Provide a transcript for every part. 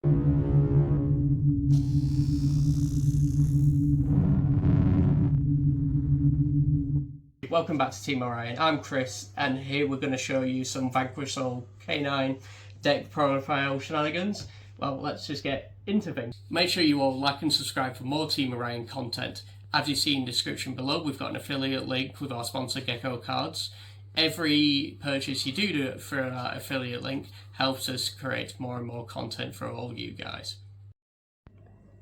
Welcome back to Team Orion. I'm Chris, and here we're going to show you some Vanquish Soul K9 deck profile shenanigans. Well, let's just get into things. Make sure you all like and subscribe for more Team Orion content. As you see in the description below, we've got an affiliate link with our sponsor Gecko Cards. Every purchase you do for our affiliate link helps us create more and more content for all of you guys.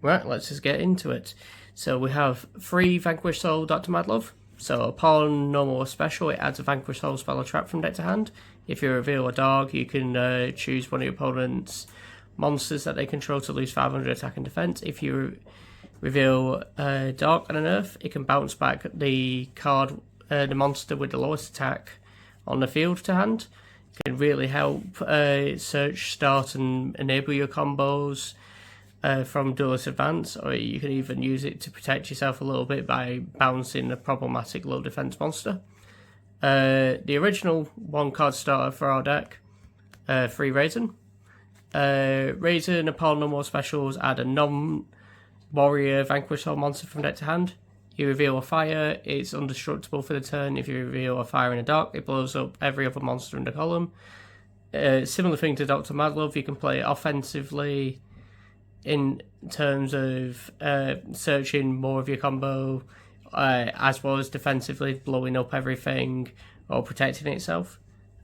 Right, let's just get into it. So we have 3 Vanquish Soul Dr. Madlove. So upon normal or special, it adds a Vanquish Soul spell or trap from deck to hand. If you reveal a dog, you can choose one of your opponent's monsters that they control to lose 500 attack and defense. If you reveal a dog and an earth, it can bounce back the card, the monster with the lowest attack on the field to hand. It can really help search, start, and enable your combos from Duelist Advance, or you can even use it to protect yourself a little bit by bouncing a problematic low defense monster. The original 1-card starter for our deck, 3 Raisin. Raisin, upon normal specials, add a non-warrior Vanquish Soul monster from deck to hand. You reveal a fire, it's indestructible for the turn. If you reveal a fire in a dark, it blows up every other monster in the column. Similar thing to Dr. Madlove, you can play it offensively in terms of searching more of your combo, as well as defensively blowing up everything or protecting itself.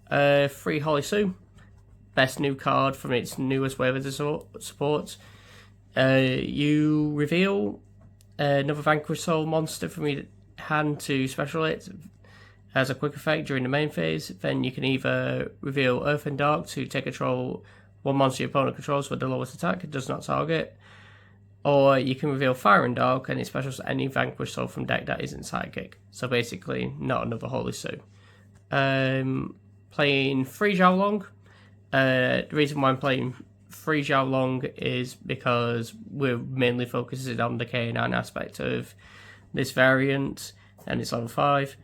3 Holly Sue, best new card from its newest wave of support. You reveal another Vanquish Soul monster from your hand to special it as a quick effect during the main phase. Then you can either reveal Earth and Dark to take control one monster your opponent controls with the lowest attack, it does not target. Or you can reveal Fire and Dark, and it specials any Vanquish Soul from deck that isn't sidekick. So basically, not another Holy Sue. Playing 3 Xiaolong. The reason why I'm playing 3 Xiaolong is because we're mainly focusing on the K9 aspect of this variant, and it's level 5.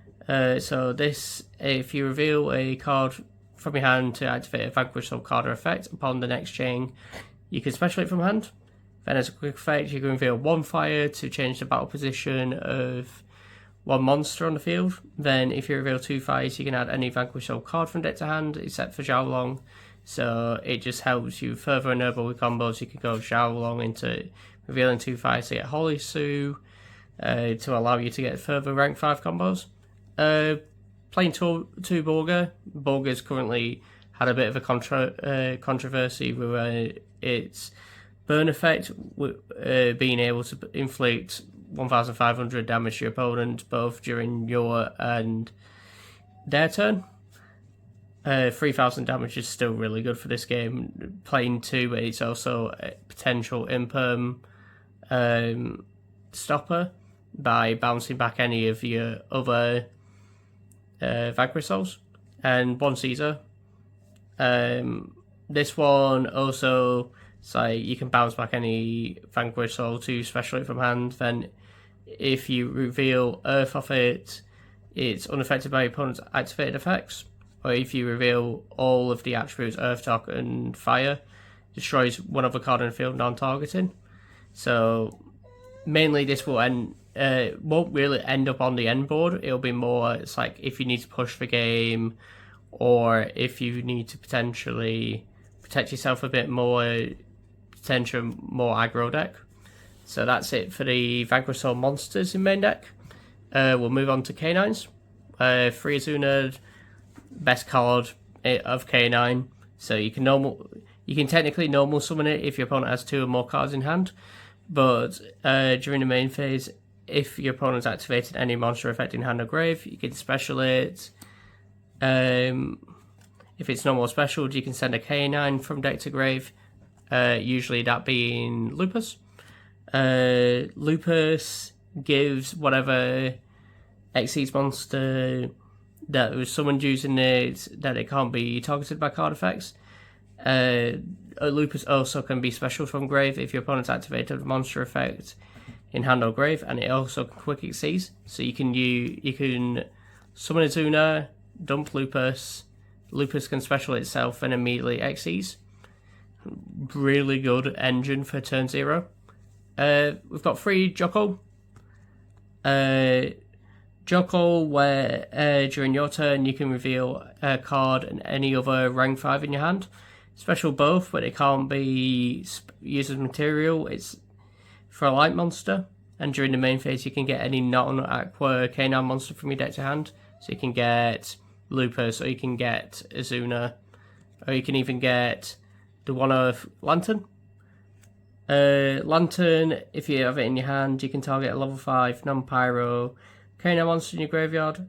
So this, if you reveal a card from your hand to activate a Vanquish Soul card or effect, upon the next chain, you can special it from hand. Then as a quick effect, you can reveal 1 fire to change the battle position of 1 monster on the field. Then if you reveal 2 fires, you can add any Vanquish Soul card from deck to hand, except for Xiaolong. So it just helps you further enable with combos. You can go Xiaolong into revealing 2 fires to get Holy Sue, to allow you to get further rank 5 combos. Playing 2 Borga. Borga's currently had a bit of a controversy with its burn effect, being able to inflict 1,500 damage to your opponent both during your and their turn. 3,000 damage is still really good for this game. Playing 2, it's also a potential imperm stopper by bouncing back any of your other Vanquish Souls. And 1 Caesar. This one also, it's like you can bounce back any Vanquish Soul to special it from hand. Then if you reveal Earth off it, it's unaffected by your opponent's activated effects. Or if you reveal all of the attributes Earth, Dark, and Fire, destroys one other card in the field non-targeting. So mainly this will won't really end up on the end board. It'll be more, it's like if you need to push the game, or if you need to potentially protect yourself a bit more, potential more aggro deck. So that's it for the Vanquish Soul monsters in main deck. We'll move on to K9s. 3 Azuna, best card of K9. So you can technically normal summon it if your opponent has 2 or more cards in hand. But during the main phase, if your opponent's activated any monster effect in hand or grave, you can special it. If it's normal special, you can send a K9 from deck to grave. Usually that being Lupus. Lupus gives whatever exceeds monster that was summoned using it, that it can't be targeted by card effects. Lupus also can be special from grave if your opponent's activated a monster effect in hand or grave, and it also can quick exceeds. So you can summon Azuna, dump Lupus. Lupus can special itself and immediately exceeds. really good engine for turn 0. We've got 3 Joko. Joko, where during your turn you can reveal a card and any other rank 5 in your hand. Special buff, but it can't be used as material. It's for a light monster, and during the main phase you can get any non-aqua canine monster from your deck to hand. So you can get Lupus, or you can get Azuna, or you can even get the one of Lantern. Lantern, if you have it in your hand, you can target a level 5 non-pyro canine monster in your graveyard.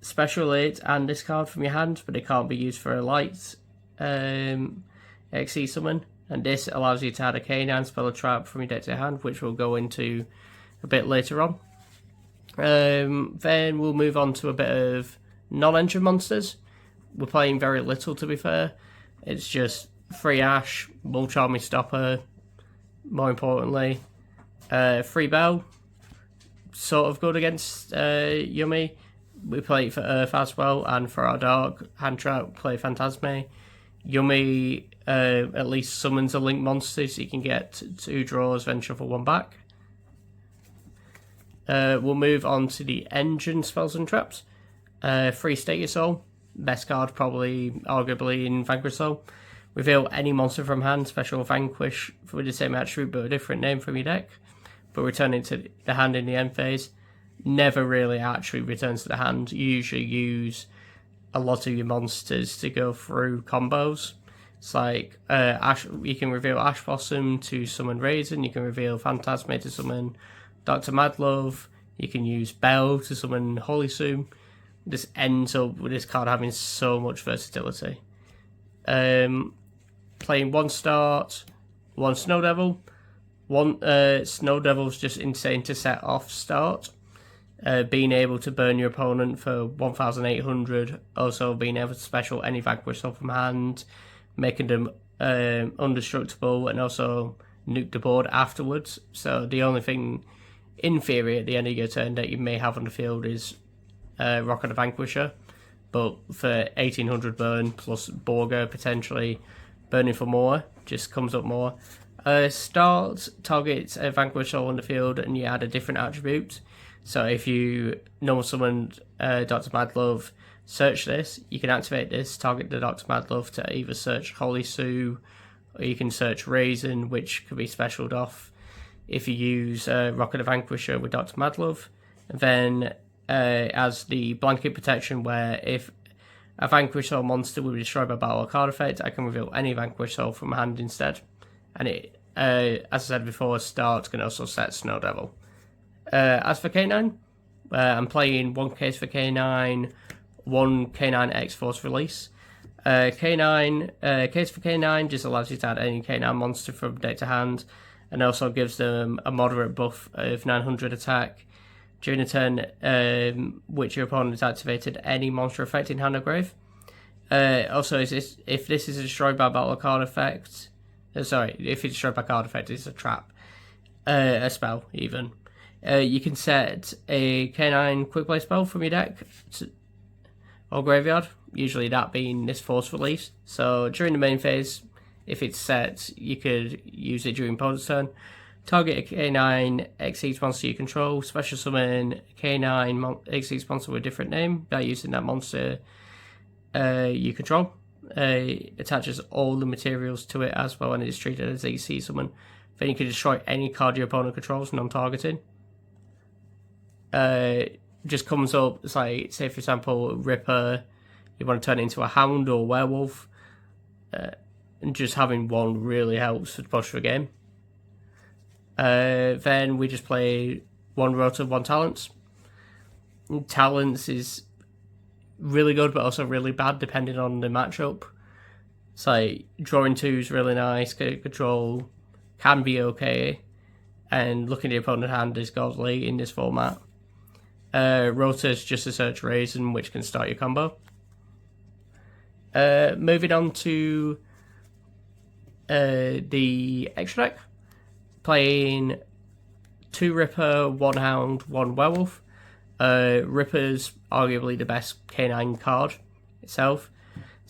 Special it and discard from your hand, but it can't be used for a light XE summon. And this allows you to add a canine spell or trap from your deck to hand, which we'll go into a bit later on. Then we'll move on to a bit of non-engine monsters. We're playing very little, to be fair. It's just 3 Ash, Mulch Army Stopper, more importantly. 3 Bell, sort of good against Yummy. We play it for Earth as well, and for our Dark hand trap, play Phantasme. Yummy at least summons a link monster, so you can get 2 draws, then shuffle 1 back. We'll move on to the engine spells and traps. 3 Status Soul, best card probably, arguably, in Vanquish Soul. Reveal any monster from hand, special Vanquish with the same attribute but a different name from your deck, but return it to the hand in the end phase. Never really actually returns to the hand. You usually use a lot of your monsters to go through combos. It's like Ash. You can reveal Ash Blossom to summon Raisin. You can reveal Phantasme to summon Dr. Madlove. You can use Bell to summon Holy Soom. This ends up with this card having so much versatility. Playing 1 start, 1 Snow Devil. 1 Snow Devil's just insane to set off start. Being able to burn your opponent for 1,800. Also being able to special any Vanquish Soul from hand, making them undestructible, and also nuke the board afterwards. So the only thing, in theory, at the end of your turn that you may have on the field is Rock of the Vanquisher. But for 1,800 burn plus Borga potentially burning for more, just comes up more. Start targets a Vanquish Soul on the field, and you add a different attribute. So if you normal summoned Dr. Madlove, search this, you can activate this, target the Dr. Madlove to either search Holy Sue, or you can search Raisin, which could be specialed off if you use Rock of the Vanquisher with Dr. Madlove. And then as the blanket protection, where if a Vanquish Soul monster will be destroyed by battle or card effect, I can reveal any Vanquish Soul from hand instead. And it, as I said before, start can also set Snow Devil. As for K9, I'm playing 1 case for K9, 1 K9 X Force release. Case for K9 just allows you to add any K9 monster from deck to hand, and also gives them a moderate buff of 900 attack during a turn which your opponent has activated any monster effect in hand or grave. Also, if this is destroyed by battle card effect, if it's destroyed by card effect, it's a trap, a spell even. You can set a K9 quick play spell from your deck or graveyard, usually that being this Force release. So during the main phase, if it's set, you could use it during opponent's turn. Target a K9 Xyz monster you control, special summon K9 Xyz monster with a different name by using that monster you control. Attaches all the materials to it as well, and it is treated as a C summon. Then you can destroy any card your opponent controls, non-targeting. Just comes up, it's like, say for example, Ripper, you want to turn it into a Hound or Werewolf, and just having 1 really helps to push the game. Then we just play 1 Rota, 1 Talents. Talents is really good, but also really bad depending on the matchup. It's like drawing 2 is really nice, control can be okay, and looking at the opponent's hand is godly in this format. Rota is just a search Raisin, which can start your combo. Moving on to the extra deck. Playing 2 Ripper, 1 Hound, 1 Werewolf. Ripper's arguably the best K9 card itself.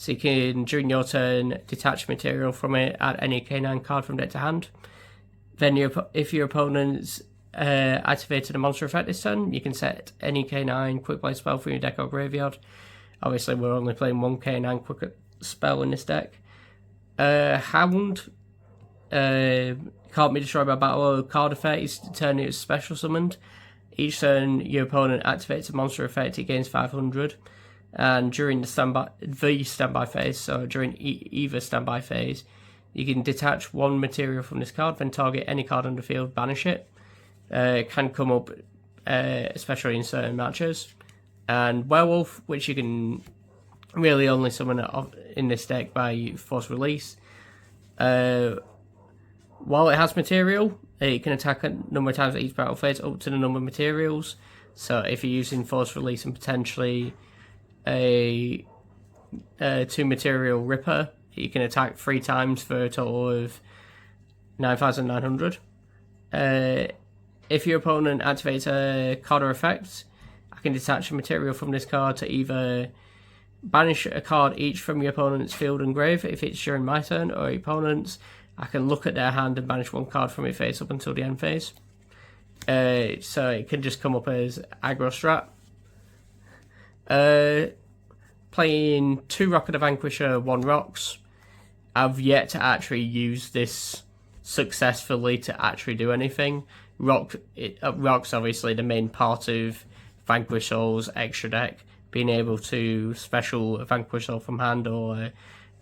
So you can, during your turn, detach material from it, add any K9 card from deck to hand. Then if your opponent's activated a monster effect this turn, you can set any K9 quick play spell from your deck or graveyard. Obviously, we're only playing one K9 quick spell in this deck. Hound can't be destroyed by battle or card effect. Each turn it is special summoned. Each turn your opponent activates a monster effect, it gains 500. And during the standby phase, so during either standby phase, you can detach one material from this card, then target any card on the field, banish it. It can come up, especially in certain matches. And Werewolf, which you can really only summon in this deck by force release. While it has material, it can attack a number of times at each battle phase up to the number of materials. So if you're using force release and potentially a 2 material Ripper, you can attack 3 times for a total of 9,900. If your opponent activates a card or effect, I can detach a material from this card to either banish a card each from your opponent's field and grave if it's during my turn, or your opponent's. I can look at their hand and banish one card from your face up until the end phase. So it can just come up as aggro strat. Playing 2 Rock of the Vanquisher, 1 Rocks. I've yet to actually use this successfully to actually do anything. Rock's obviously the main part of Vanquish Soul's extra deck. Being able to special Vanquish Soul from hand or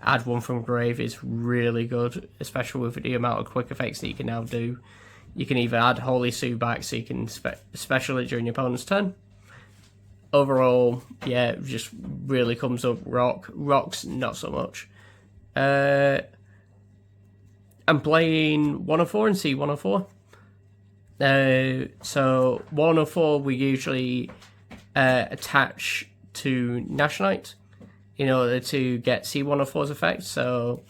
add one from grave is really good, especially with the amount of quick effects that you can now do. You can either add Holy Sue back so you can special it during your opponent's turn. Overall, yeah, it just really comes up Rocks, not so much. I'm playing 104 and C104. So 104 we usually attach to Nashorite in order to get C104's effect. So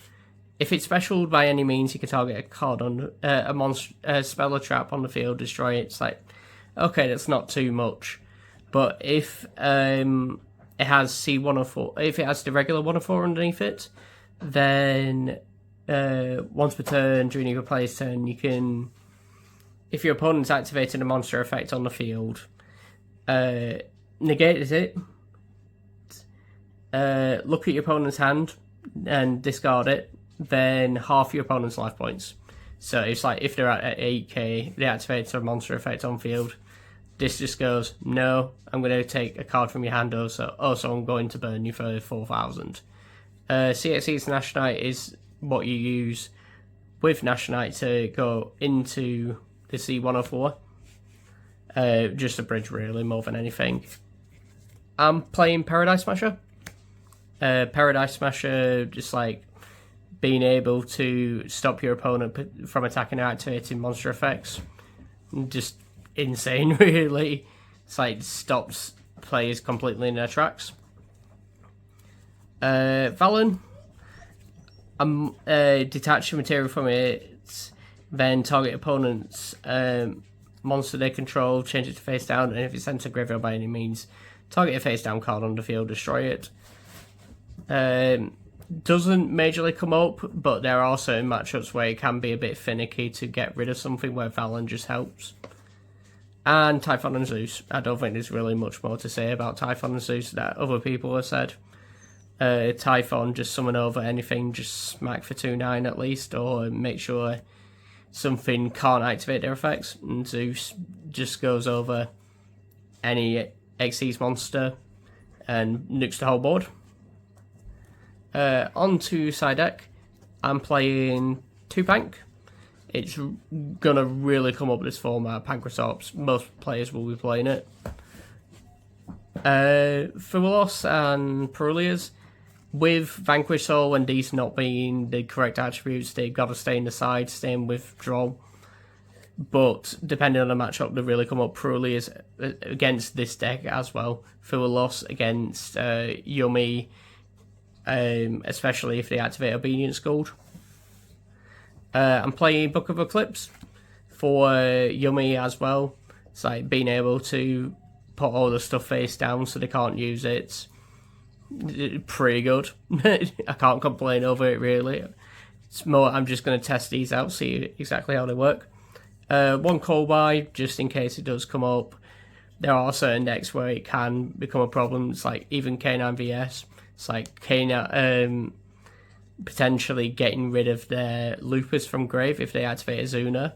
if it's specialed by any means, you can target a card on a monster, spell or trap on the field, destroy it. It's like, okay, that's not too much. But if it has C104, if it has the regular 104 underneath it, then once per turn during your player's turn, you can, if your opponent's activated a monster effect on the field, negates it. Look at your opponent's hand and discard it, then half your opponent's life points. So it's like if they're at 8k, they activate a monster effect on field. This just goes, no, I'm going to take a card from your hand also I'm going to burn you for 4,000. CXE's Nashorite is what you use with Nashorite to go into the C104. Just a bridge really, more than anything. I'm playing Paradise Smasher. Paradise Smasher, just like being able to stop your opponent from attacking or activating monster effects. Just insane, really. It's like stops players completely in their tracks. Valen, I'm detaching material from it, then target opponent's monster they control, change it to face down, and if it's sent to graveyard by any means, target a face down card on the field, destroy it. Doesn't majorly come up, but there are certain matchups where it can be a bit finicky to get rid of something where Valen just helps. And Typhon and Zeus. I don't think there's really much more to say about Typhon and Zeus that other people have said. Typhon, just summon over anything, just smack for 2/9 at least, or make sure something can't activate their effects. And Zeus just goes over any Xyz monster and nukes the whole board. On to side deck, I'm playing 2 Pank. It's gonna really come up with this format, Pancratops. Most players will be playing it. Fuelos and Perulias. With Vanquish Soul and these not being the correct attributes, they've got to stay in the side, stay in withdrawal. But depending on the matchup, they really come up. Perulias against this deck as well. Fuelos against Yummy, especially if they activate Obedience Gold. I'm playing Book of Eclipse for Yummy as well. It's like being able to put all the stuff face down so they can't use it. pretty good. I can't complain over it really. It's more, I'm just going to test these out, see exactly how they work. One call by, just in case it does come up. There are certain decks where it can become a problem. It's like even K9 VS. It's like K9 potentially getting rid of their Lupus from grave if they activate Azuna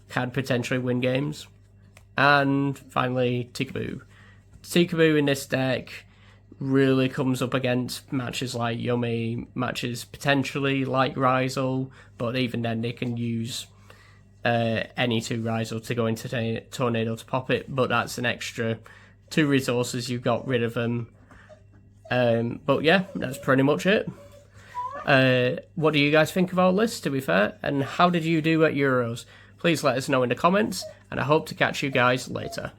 can potentially win games. And finally, Tikaboo. Tikaboo in this deck really comes up against matches like Yummy, matches potentially like Rizal, but even then they can use any 2 Rizal to go into Tornado to pop it, but that's an extra 2 resources, you've got rid of them. But yeah, that's pretty much it. What do you guys think of our list, to be fair, and how did you do at Euros? Please let us know in the comments, and I hope to catch you guys later.